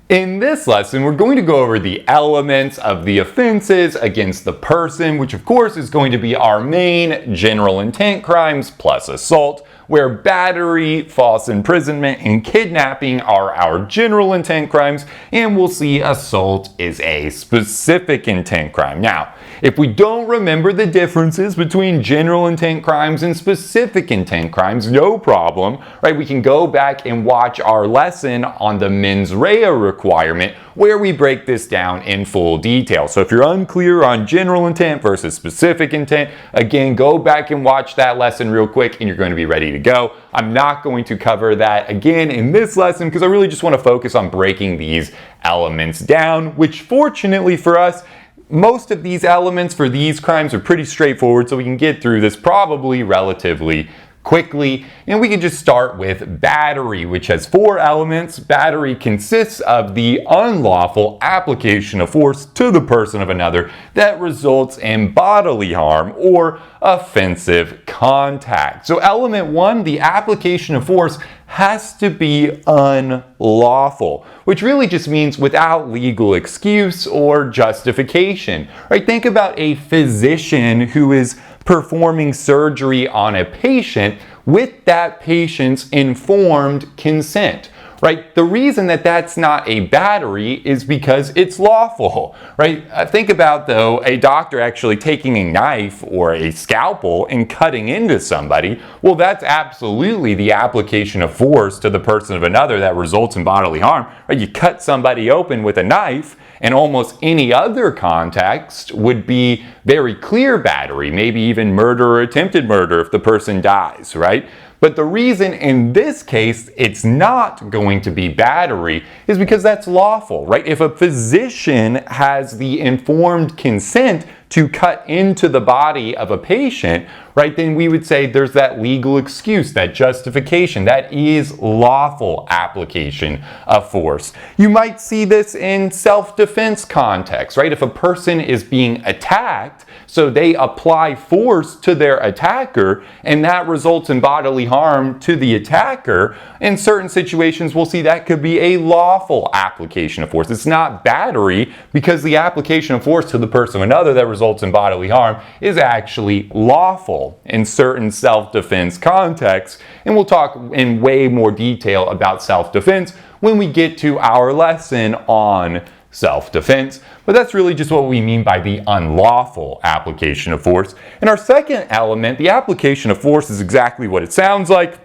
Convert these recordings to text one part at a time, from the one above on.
In this lesson, we're going to go over the elements of the offenses against the person, which of course is going to be our main general intent crimes plus assault, where battery, false imprisonment, and kidnapping are our general intent crimes, and we'll see assault is a specific intent crime. Now, if we don't remember the differences between general intent crimes and specific intent crimes, no problem, right? We can go back and watch our lesson on the mens rea requirement where we break this down in full detail. So if you're unclear on general intent versus specific intent, again, go back and watch that lesson real quick and you're going to be ready to go. I'm not going to cover that again in this lesson because I really just want to focus on breaking these elements down, which fortunately for us, most of these elements for these crimes are pretty straightforward, so we can get through this probably relatively quickly. And we can just start with battery, which has 4 elements. Battery consists of the unlawful application of force to the person of another that results in bodily harm or offensive contact. So element 1, the application of force, has to be unlawful, which really just means without legal excuse or justification, right? Think about a physician who is performing surgery on a patient with that patient's informed consent, right? The reason that that's not a battery is because it's lawful, right? Think about, though, a doctor actually taking a knife or a scalpel and cutting into somebody. Well, that's absolutely the application of force to the person of another that results in bodily harm, right? You cut somebody open with a knife, and almost any other context would be very clear battery, maybe even murder or attempted murder if the person dies, right? But the reason in this case it's not going to be battery is because that's lawful, right? If a physician has the informed consent to cut into the body of a patient, right, then we would say there's that legal excuse, that justification. That is lawful application of force. You might see this in self-defense context, right? If a person is being attacked, so they apply force to their attacker, and that results in bodily harm to the attacker, in certain situations we'll see that could be a lawful application of force. It's not battery because the application of force to the person of another that results in bodily harm is actually lawful in certain self-defense contexts, and we'll talk in way more detail about self-defense when we get to our lesson on self-defense. But that's really just what we mean by the unlawful application of force. And our second element, the application of force, is exactly what it sounds like,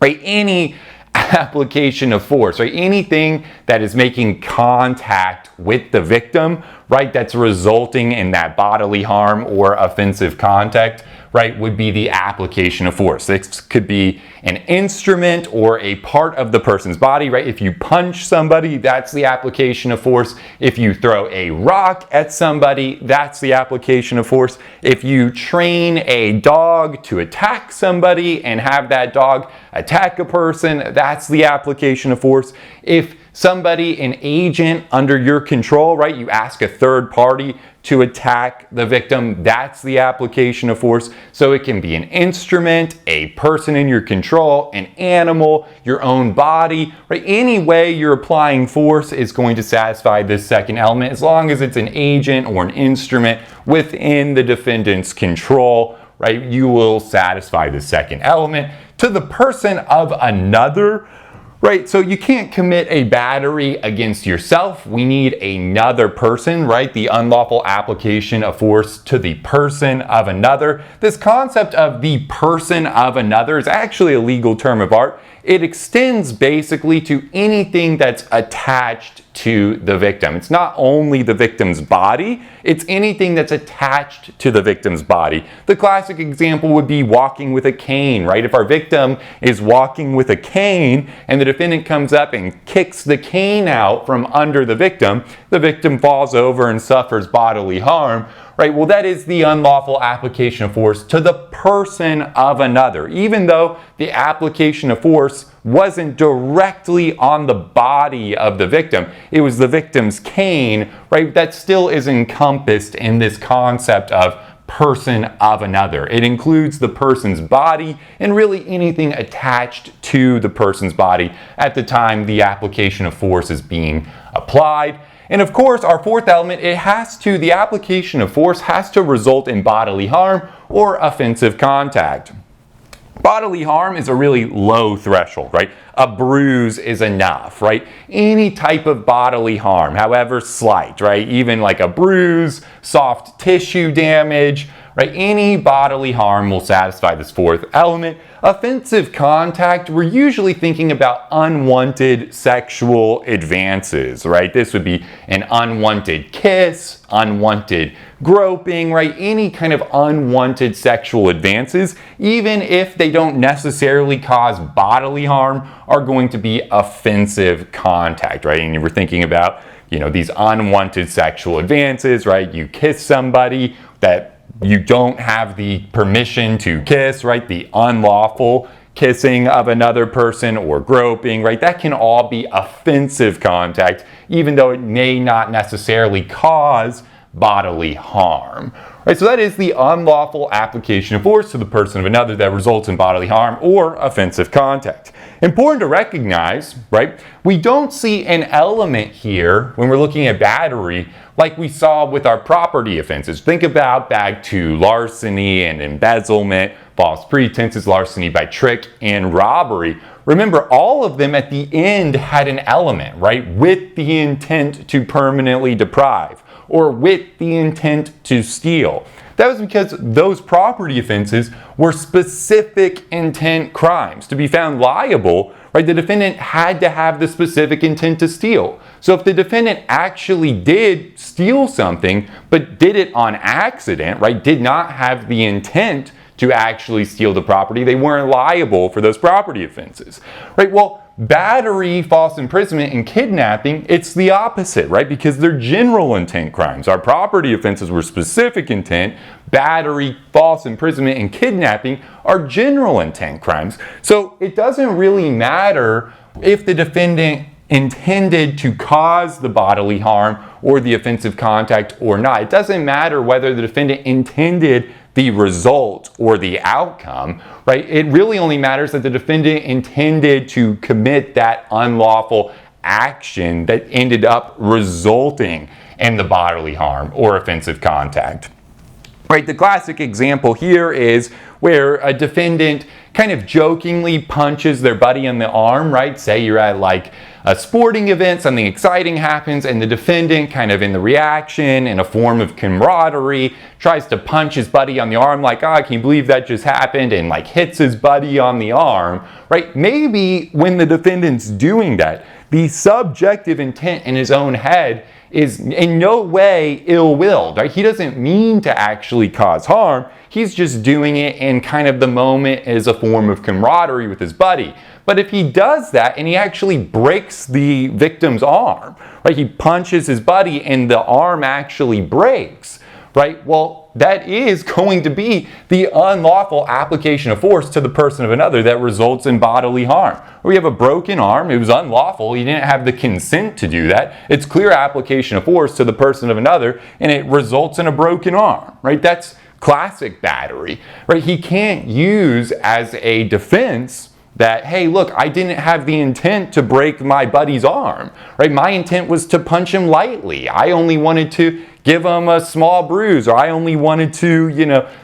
right? Any application of force, right? Anything that is making contact with the victim, right, that's resulting in that bodily harm or offensive contact, right, would be the application of force. This could be an instrument or a part of the person's body, right? If you punch somebody, that's the application of force. If you throw a rock at somebody, that's the application of force. If you train a dog to attack somebody and have that dog attack a person, that's the application of force. If somebody, an agent under your control, right, you ask a third party to attack the victim, that's the application of force. So it can be an instrument, a person in your control, an animal, your own body, right? Any way you're applying force is going to satisfy this second element as long as it's an agent or an instrument within the defendant's control, right? You will satisfy the second element. To the person of another, right, so you can't commit a battery against yourself. We need another person, right? The unlawful application of force to the person of another. This concept of the person of another is actually a legal term of art. It extends basically to anything that's attached to the victim. It's not only the victim's body, it's anything that's attached to the victim's body. The classic example would be walking with a cane, right? If our victim is walking with a cane and the defendant comes up and kicks the cane out from under the victim falls over and suffers bodily harm, right? Well, that is the unlawful application of force to the person of another. Even though the application of force wasn't directly on the body of the victim, it was the victim's cane, right? That still is encompassed in this concept of person of another. It includes the person's body and really anything attached to the person's body at the time the application of force is being applied. And of course, our fourth element, the application of force has to result in bodily harm or offensive contact. Bodily harm is a really low threshold, right? A bruise is enough, right? Any type of bodily harm, however slight, right? Even like a bruise, soft tissue damage, right? Any bodily harm will satisfy this fourth element. Offensive contact, we're usually thinking about unwanted sexual advances, right? This would be an unwanted kiss, unwanted groping, right? Any kind of unwanted sexual advances, even if they don't necessarily cause bodily harm, are going to be offensive contact, right? And you were thinking about, these unwanted sexual advances, right? You kiss somebody that you don't have the permission to kiss, right? The unlawful kissing of another person or groping, right? That can all be offensive contact, even though it may not necessarily cause bodily harm. Right, so that is the unlawful application of force to the person of another that results in bodily harm or offensive contact. Important to recognize, right, we don't see an element here when we're looking at battery like we saw with our property offenses. Think about back to larceny and embezzlement, false pretenses, larceny by trick, and robbery. Remember, all of them at the end had an element, right, with the intent to permanently deprive, or with the intent to steal. That was because those property offenses were specific intent crimes. To be found liable, right, the defendant had to have the specific intent to steal. So if the defendant actually did steal something, but did it on accident, right, did not have the intent to actually steal the property, they weren't liable for those property offenses, right? Well, battery, false imprisonment, and kidnapping, it's the opposite, right? Because they're general intent crimes. Our property offenses were specific intent. Battery, false imprisonment, and kidnapping are general intent crimes. So it doesn't really matter if the defendant intended to cause the bodily harm or the offensive contact or not. It doesn't matter whether the defendant intended the result or the outcome, right? It really only matters that the defendant intended to commit that unlawful action that ended up resulting in the bodily harm or offensive contact. Right, the classic example here is where a defendant kind of jokingly punches their buddy in the arm, right? Say you're at like a sporting event, something exciting happens, and the defendant kind of in the reaction, in a form of camaraderie, tries to punch his buddy on the arm like, can you believe that just happened? And like hits his buddy on the arm, right? Maybe when the defendant's doing that, the subjective intent in his own head is in no way ill-willed, right? He doesn't mean to actually cause harm. He's just doing it in kind of the moment as a form of camaraderie with his buddy. But if he does that and he actually breaks the victim's arm, right? He punches his buddy and the arm actually breaks, right? Well, that is going to be the unlawful application of force to the person of another that results in bodily harm. We have a broken arm. It was unlawful. He didn't have the consent to do that. It's clear application of force to the person of another, and it results in a broken arm, right? That's classic battery, right? He can't use as a defense that, hey, look, I didn't have the intent to break my buddy's arm, right? My intent was to punch him lightly. I only wanted to give him a small bruise, or I only wanted to,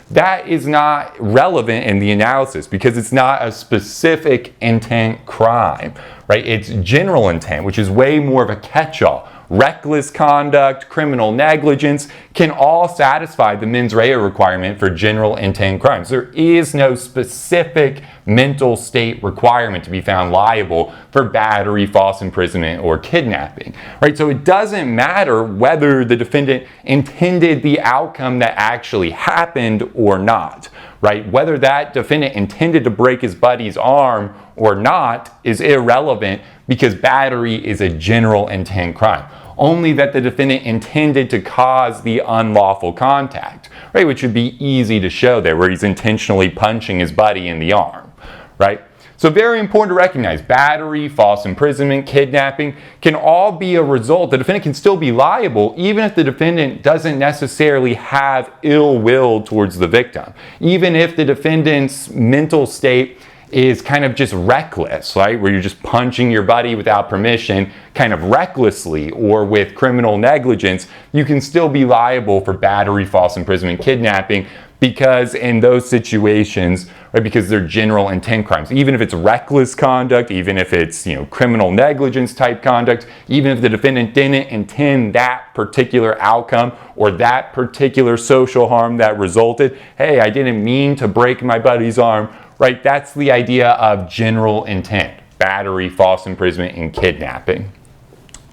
that is not relevant in the analysis because it's not a specific intent crime, right? It's general intent, which is way more of a catch-all. Reckless conduct, criminal negligence can all satisfy the mens rea requirement for general intent crimes. There is no specific mental state requirement to be found liable for battery, false imprisonment, or kidnapping, right? So it doesn't matter whether the defendant intended the outcome that actually happened or not, right? Whether that defendant intended to break his buddy's arm or not is irrelevant because battery is a general intent crime. Only that the defendant intended to cause the unlawful contact, right? Which would be easy to show there, where he's intentionally punching his buddy in the arm, right? So very important to recognize battery, false imprisonment, kidnapping can all be a result. The defendant can still be liable even if the defendant doesn't necessarily have ill will towards the victim. Even if the defendant's mental state is kind of just reckless, right? Where you're just punching your buddy without permission, kind of recklessly or with criminal negligence, you can still be liable for battery, false imprisonment, kidnapping, because in those situations, right, because they're general intent crimes. Even if it's reckless conduct, even if it's, criminal negligence type conduct, even if the defendant didn't intend that particular outcome or that particular social harm that resulted, hey, I didn't mean to break my buddy's arm, right? That's the idea of general intent, battery, false imprisonment, and kidnapping.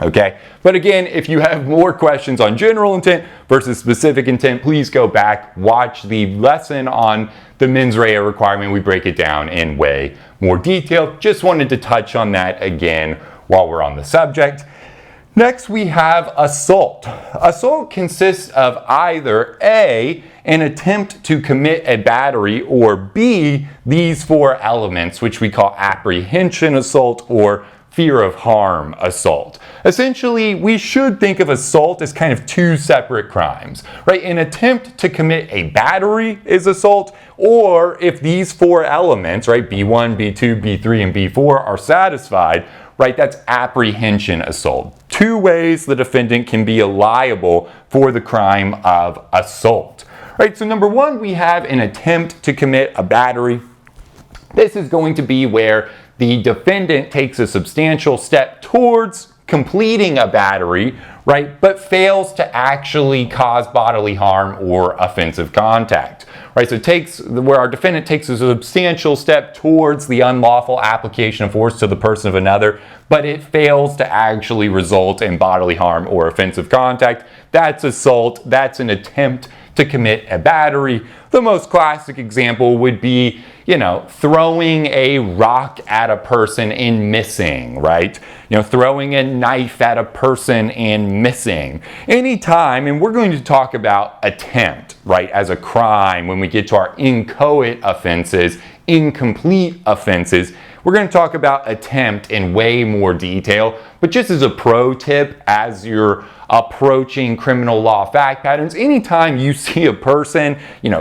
Okay, but again, if you have more questions on general intent versus specific intent, please go back, watch the lesson on the mens rea requirement. We break it down in way more detail. Just wanted to touch on that again while we're on the subject. Next, we have assault. Assault consists of either A, an attempt to commit a battery, or B, these four elements, which we call apprehension assault or fear of harm assault. Essentially, we should think of assault as kind of two separate crimes, right? An attempt to commit a battery is assault, or if these four elements, right, B1, B2, B3, and B4 are satisfied, right, that's apprehension assault. Two ways the defendant can be liable for the crime of assault. Right, so number one, we have an attempt to commit a battery. This is going to be where the defendant takes a substantial step towards completing a battery, right, but fails to actually cause bodily harm or offensive contact. Right, so where our defendant takes a substantial step towards the unlawful application of force to the person of another, but it fails to actually result in bodily harm or offensive contact. That's assault. That's an attempt to commit a battery. The most classic example would be, throwing a rock at a person and missing, right? Throwing a knife at a person and missing. Anytime, and we're going to talk about attempt, right, as a crime when we get to our inchoate offenses, incomplete offenses. We're going to talk about attempt in way more detail, but just as a pro tip, as you're approaching criminal law fact patterns, anytime you see a person,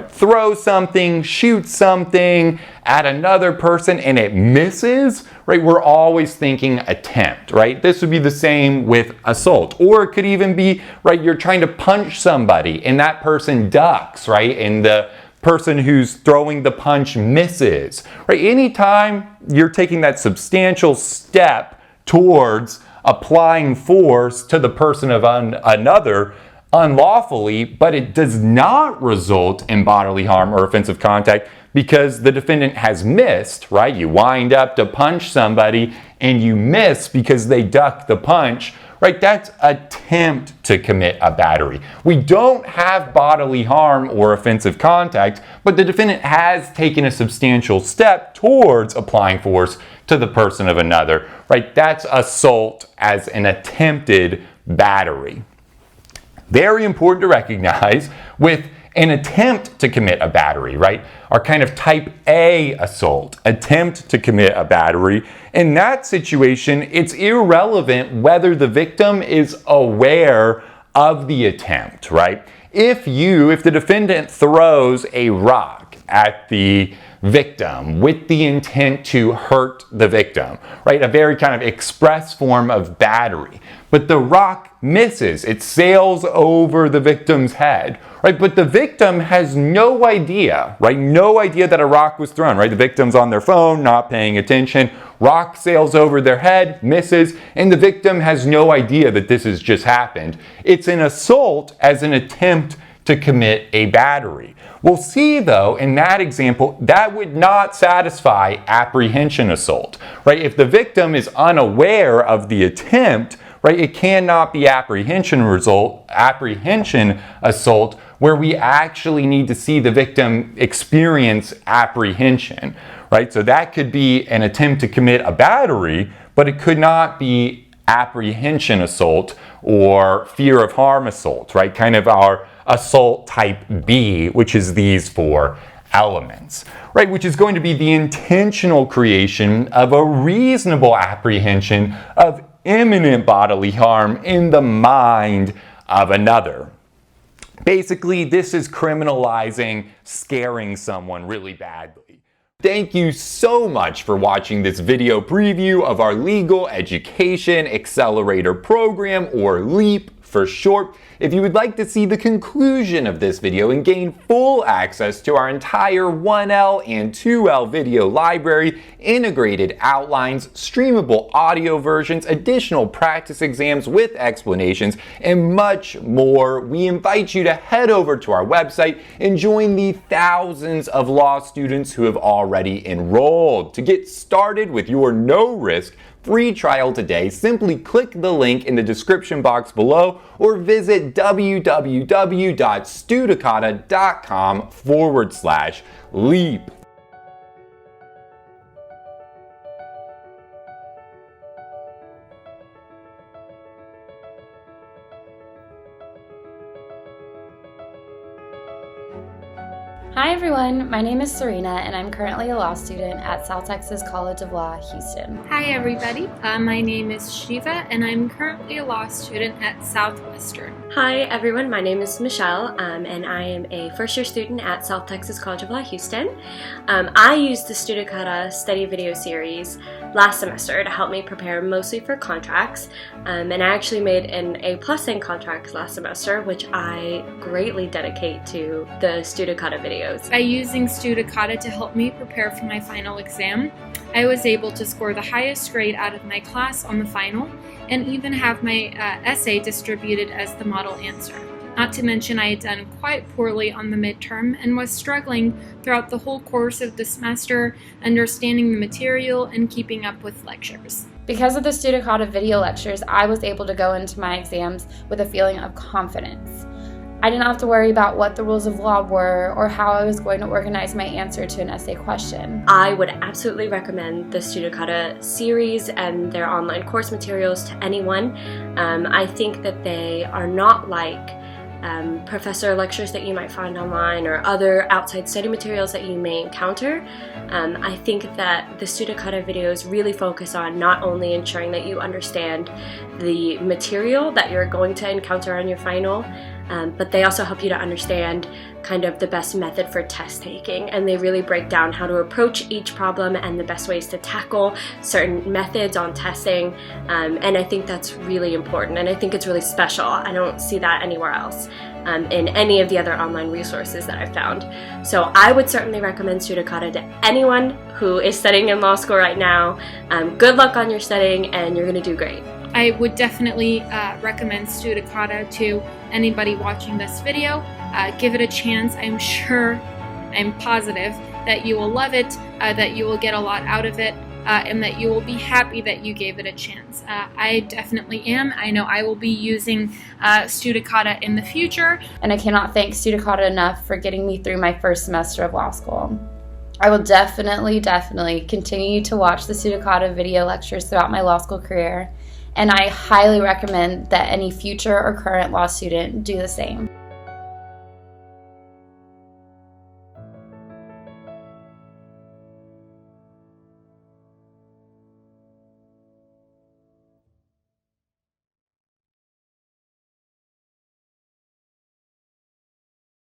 throw something, shoot something at another person and it misses, right, we're always thinking attempt, right? This would be the same with assault. Or it could even be, right, you're trying to punch somebody and that person ducks, right, and the person who's throwing the punch misses, right? Anytime you're taking that substantial step towards applying force to the person of another unlawfully, but it does not result in bodily harm or offensive contact because the defendant has missed, right? You wind up to punch somebody and you miss because they ducked the punch, right? That's attempt to commit a battery. We don't have bodily harm or offensive contact, but the defendant has taken a substantial step towards applying force to the person of another, right? That's assault as an attempted battery. Very important to recognize with an attempt to commit a battery, right? Our kind of type A assault, attempt to commit a battery. In that situation, it's irrelevant whether the victim is aware of the attempt, right? If the defendant throws a rock at the victim with the intent to hurt the victim, right? A very kind of express form of battery. But the rock misses. It sails over the victim's head, right? But the victim has no idea, right? No idea that a rock was thrown, right? The victim's on their phone, not paying attention. Rock sails over their head, misses, and the victim has no idea that this has just happened. It's an assault as an attempt to commit a battery. We'll see though, in that example, that would not satisfy apprehension assault, right? If the victim is unaware of the attempt, right, it cannot be apprehension assault where we actually need to see the victim experience apprehension, right? So that could be an attempt to commit a battery, but it could not be apprehension assault or fear of harm assault, right? Kind of our assault type B, which is these four elements, right? Which is going to be the intentional creation of a reasonable apprehension of imminent bodily harm in the mind of another. Basically, this is criminalizing scaring someone really badly. Thank you so much for watching this video preview of our Legal Education Accelerator Program, or LEAP for short. If you would like to see the conclusion of this video and gain full access to our entire 1L and 2L video library, integrated outlines, streamable audio versions, additional practice exams with explanations, and much more, we invite you to head over to our website and join the thousands of law students who have already enrolled. To get started with your no-risk free trial today, simply click the link in the description box below or visit www.studicata.com/leap. Hi everyone, my name is Serena and I'm currently a law student at South Texas College of Law, Houston. Hi everybody, my name is Shiva and I'm currently a law student at Southwestern. Hi everyone, my name is Michelle and I am a first year student at South Texas College of Law, Houston. I used the Studicata study video series last semester to help me prepare mostly for contracts, and I actually made an A+ in contracts last semester, which I greatly dedicate to the Studicata videos. By using Studicata to help me prepare for my final exam, I was able to score the highest grade out of my class on the final and even have my essay distributed as the model answer. Not to mention I had done quite poorly on the midterm and was struggling throughout the whole course of the semester, understanding the material and keeping up with lectures. Because of the Studicata video lectures, I was able to go into my exams with a feeling of confidence. I didn't have to worry about what the rules of law were or how I was going to organize my answer to an essay question. I would absolutely recommend the Studicata series and their online course materials to anyone. I think that they are not like professor lectures that you might find online or other outside study materials that you may encounter. I think that the Studicata videos really focus on not only ensuring that you understand the material that you're going to encounter on your final, but they also help you to understand kind of the best method for test taking, and they really break down how to approach each problem and the best ways to tackle certain methods on testing, and I think that's really important, and I think it's really special. I don't see that anywhere else in any of the other online resources that I've found. So I would certainly recommend Studicata to anyone who is studying in law school right now. Good luck on your studying and you're going to do great. I would definitely recommend Studicata to anybody watching this video. Give it a chance. I'm positive that you will love it, that you will get a lot out of it, and that you will be happy that you gave it a chance. I definitely am. I know I will be using Studicata in the future. And I cannot thank Studicata enough for getting me through my first semester of law school. I will definitely continue to watch the Studicata video lectures throughout my law school career, and I highly recommend that any future or current law student do the same.